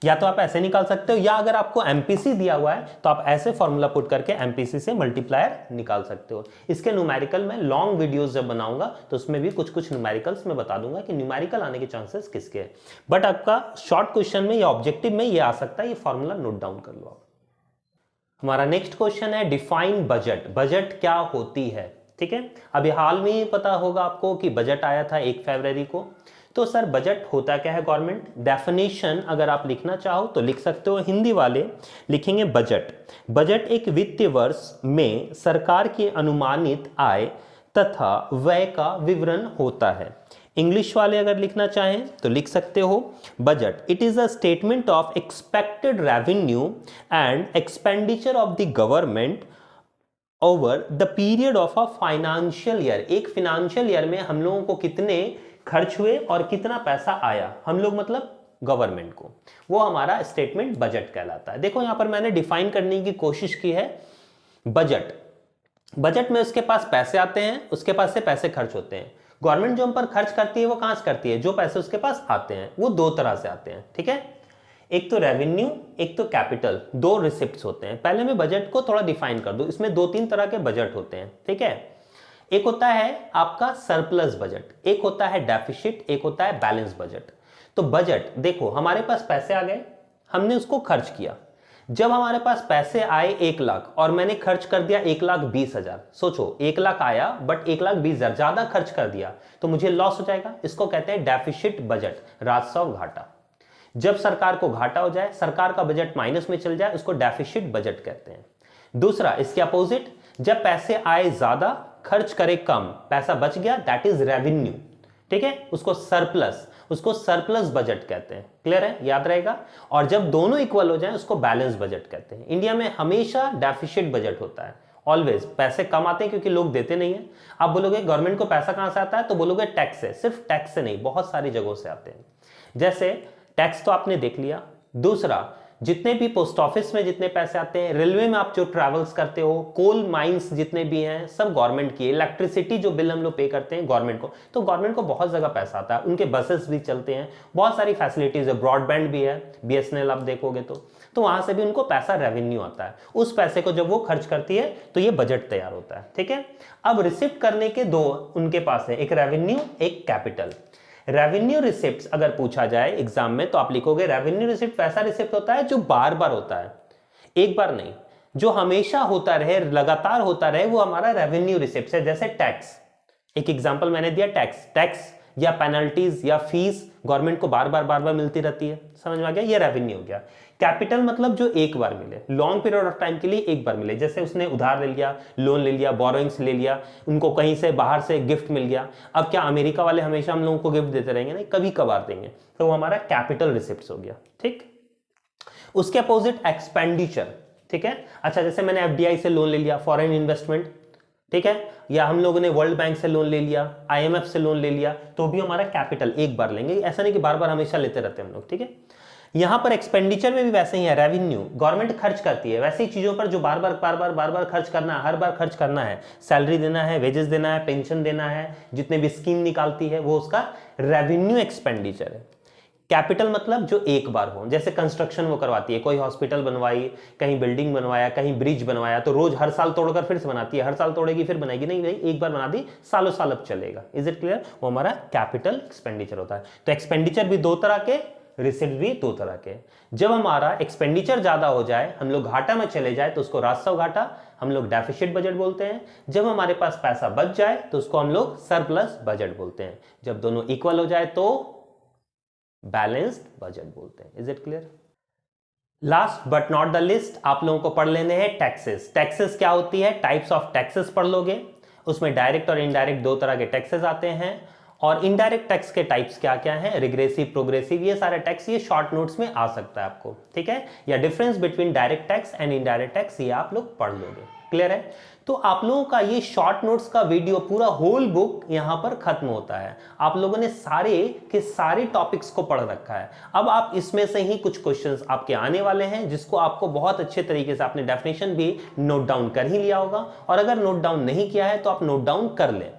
या तो आप ऐसे निकाल सकते हो, या अगर आपको MPC दिया हुआ है तो आप ऐसे फॉर्मूला पुट करके MPC से मल्टीप्लायर निकाल सकते हो। इसके न्यूमेरिकल में लॉन्ग वीडियोस जब बनाऊंगा तो उसमें भी कुछ कुछ न्यूमेरिकल्स में बता दूंगा कि न्यूमेरिकल आने के चांसेस किसके हैं। बट आपका शॉर्ट क्वेश्चन में या ऑब्जेक्टिव में ये आ सकता है, ये फॉर्मूला नोट डाउन कर लो आप। हमारा नेक्स्ट क्वेश्चन है डिफाइन बजट। बजट क्या होती है? ठीक है, अभी हाल में ही पता होगा आपको कि बजट आया था 1 फरवरी को। तो सर बजट होता क्या है गवर्नमेंट? डेफिनेशन अगर आप लिखना चाहो तो लिख सकते हो, हिंदी वाले लिखेंगे बजट। बजट एक वित्तीय वर्ष में सरकार की अनुमानित आय तथा व्यय का विवरण होता है। इंग्लिश वाले अगर लिखना चाहें तो लिख सकते हो budget, it is a statement of expected revenue and expenditure of the government over the period of a financial year. एक फाइनेंशियल ईयर में हम लोगों को कितने खर्च हुए और कितना पैसा आया, हम लोग मतलब गवर्नमेंट को, वो हमारा स्टेटमेंट बजट कहलाता है। देखो यहां पर मैंने डिफाइन करने की कोशिश की है बजट। बजट में उसके पास पैसे आते हैं, उसके पास से पैसे खर्च होते हैं। गवर्नमेंट जो हम पर खर्च करती है वो कहां से करती है, जो पैसे उसके पास आते हैं वो 2 तरह से आते हैं। ठीक है, एक तो रेवेन्यू, एक तो कैपिटल, 2 रिसिप्ट्स होते हैं। पहले मैं बजट को थोड़ा डिफाइन कर दूं, इसमें 2-3 तरह के बजट होते हैं। ठीक है, एक होता है आपका सरप्लस बजट, एक होता है डेफिसिट, एक होता है बैलेंस बजट। तो बजट देखो, हमारे पास पैसे आ गए, हमने उसको खर्च किया। जब हमारे पास पैसे आए 1 लाख और मैंने खर्च कर दिया 1,20,000, सोचो 1 लाख आया बट 1,20,000 ज्यादा खर्च कर दिया तो मुझे लॉस हो जाएगा। इसको कहते हैं डेफिसिट बजट, राजस्व घाटा। जब सरकार को घाटा हो जाए, सरकार का बजट माइनस में चल जाए, उसको डेफिसिट बजट कहते हैं। दूसरा इसके अपोजिट, जब पैसे आए ज्यादा खर्च करे कम, पैसा बच गया, दैट इज रेवेन्यू। ठीक है, उसको सरप्लस बजट कहते हैं। क्लियर है, याद रहेगा। और जब दोनों इक्वल हो जाएं उसको बैलेंस बजट कहते हैं। इंडिया में हमेशा डेफिसिट बजट होता है, ऑलवेज। पैसे कम आते हैं क्योंकि लोग देते नहीं है। आप बोलोगे गवर्नमेंट को पैसा कहां से आता है, तो बोलोगे टैक्स से। सिर्फ टैक्स से नहीं, बहुत सारी जगहों से आते हैं। जैसे टैक्स तो आपने देख लिया। दूसरा, जितने भी पोस्ट ऑफिस में जितने पैसे आते हैं, रेलवे में आप जो ट्रैवल्स करते हो, कोल माइंस जितने भी हैं सब गवर्नमेंट की। इलेक्ट्रिसिटी जो बिल हम लोग पे करते हैं गवर्नमेंट को, तो गवर्नमेंट को बहुत जगह पैसा आता है। उनके बसेस भी चलते हैं, बहुत सारी फैसिलिटीज है, ब्रॉडबैंड भी है, BSNL आप देखोगे तो वहां से भी उनको पैसा रेवेन्यू आता है। उस पैसे को जब वो खर्च करती है तो ये बजट तैयार होता है। ठीक है, अब रिसिप्ट करने के 2 उनके पास है, एक रेवेन्यू, एक कैपिटल। रेवेन्यू रिसिप्ट अगर पूछा जाए एग्जाम में तो आप लिखोगे रेवेन्यू रिसिप्ट वैसा रिसिप्ट होता है जो बार बार होता है, एक बार नहीं, जो हमेशा होता रहे, लगातार होता रहे, वो हमारा रेवेन्यू रिसिप्ट है। जैसे टैक्स, एक एग्जांपल मैंने दिया, टैक्स या पेनल्टीज या फीस गवर्नमेंट को बार बार मिलती रहती है, समझ में आ गया, ये रेवेन्यू हो गया। कैपिटल मतलब जो एक बार मिले, लॉन्ग पीरियड ऑफ टाइम के लिए एक बार मिले, जैसे उसने उधार ले लिया, लोन ले लिया, बोरोइंग्स ले लिया, उनको कहीं से बाहर से गिफ्ट मिल गया। अब क्या अमेरिका वाले हमेशा हम लोगों को गिफ्ट देते रहेंगे? नहीं, कभी कभार देंगे, तो वो हमारा कैपिटल रिसिप्ट्स हो गया। ठीक, उसके अपोजिट एक्सपेंडिचर। ठीक है, अच्छा जैसे मैंने एफडीआई से लोन ले लिया, फॉरेन इन्वेस्टमेंट, ठीक है, या हम लोगों ने वर्ल्ड बैंक से लोन ले लिया, आईएमएफ से लोन ले लिया, तो भी हमारा कैपिटल एक बार लेंगे, ऐसा नहीं कि बार बार हमेशा लेते रहते हैं हम लोग। ठीक है, यहां पर एक्सपेंडिचर में भी वैसे ही है, रेवेन्यू गवर्नमेंट खर्च करती है वैसी चीजों पर जो बार बार खर्च करना है, हर बार खर्च करना है, सैलरी देना है, वेजेस देना है, पेंशन देना है, जितने भी स्कीम निकालती है, वो उसका रेवेन्यू एक्सपेंडिचर है। कैपिटल मतलब जो एक बार हो, जैसे कंस्ट्रक्शन वो करवाती है, कोई हॉस्पिटल बनवाई, कहीं बिल्डिंग बनवाया, कहीं ब्रिज बनवाया, तो रोज हर साल तोड़कर फिर से बनाती है, हर साल तोड़ेगी फिर बनाएगी, नहीं भाई एक बार बना दी, सालों साल अब चलेगा। Is it clear? वो हमारा कैपिटल एक्सपेंडिचर होता है। तो एक्सपेंडिचर भी दो तरह के, रिसिप्ट भी दो तरह के। जब हमारा एक्सपेंडिचर ज्यादा हो जाए, हम लोग घाटा में चले जाए, तो उसको राजस्व घाटा, हम लोग डेफिसिट बजट बोलते हैं। जब हमारे पास पैसा बच जाए तो उसको हम लोग सरप्लस बजट बोलते हैं। जब दोनों इक्वल हो जाए तो बैलेंस्ड बजट बोलते हैं। Is it clear? Last but not the list, आप लोगों को पढ़ लेने हैं टैक्सेस। टैक्सेस क्या होती है? टाइप्स ऑफ टैक्सेस पढ़ लोगे, उसमें डायरेक्ट और इनडायरेक्ट दो तरह के टैक्सेस आते हैं। और इनडायरेक्ट टैक्स के टाइप्स क्या क्या हैं? रिग्रेसिव, प्रोग्रेसिव, ये सारे टैक्स ये शॉर्ट नोट्स में आ सकता है आपको। ठीक है, या difference between direct tax and indirect tax, ये आप लोग पढ़ लोगे। क्लियर है? तो आप लोगों का ये शॉर्ट नोट्स का वीडियो पूरा होल बुक यहां पर खत्म होता है। आप लोगों ने सारे के सारे टॉपिक्स को पढ़ रखा है। अब आप इसमें से ही कुछ क्वेश्चंस आपके आने वाले हैं, जिसको आपको बहुत अच्छे तरीके से, आपने डेफिनेशन भी नोट डाउन कर ही लिया होगा, और अगर नोट डाउन नहीं किया है तो आप नोट डाउन कर लें,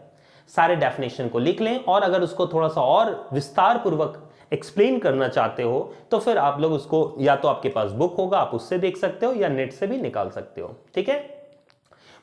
सारे डेफिनेशन को लिख लें, और अगर उसको थोड़ा सा और विस्तार पूर्वक एक्सप्लेन करना चाहते हो तो फिर आप लोग उसको, या तो आपके पास बुक होगा आप उससे देख सकते हो, या नेट से भी निकाल सकते हो। ठीक है,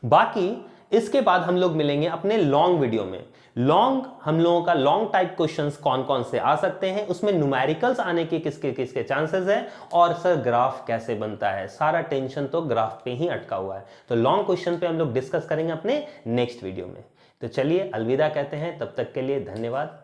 बाकी इसके बाद हम लोग मिलेंगे अपने लॉन्ग वीडियो में। लॉन्ग, हम लोगों का लॉन्ग टाइप क्वेश्चंस कौन कौन से आ सकते हैं, उसमें न्यूमेरिकल्स आने के किसके किसके चांसेस है, और सर ग्राफ कैसे बनता है, सारा टेंशन तो ग्राफ पे ही अटका हुआ है। तो लॉन्ग क्वेश्चन पे हम लोग डिस्कस करेंगे अपने नेक्स्ट वीडियो में। तो चलिए अलविदा कहते हैं, तब तक के लिए धन्यवाद।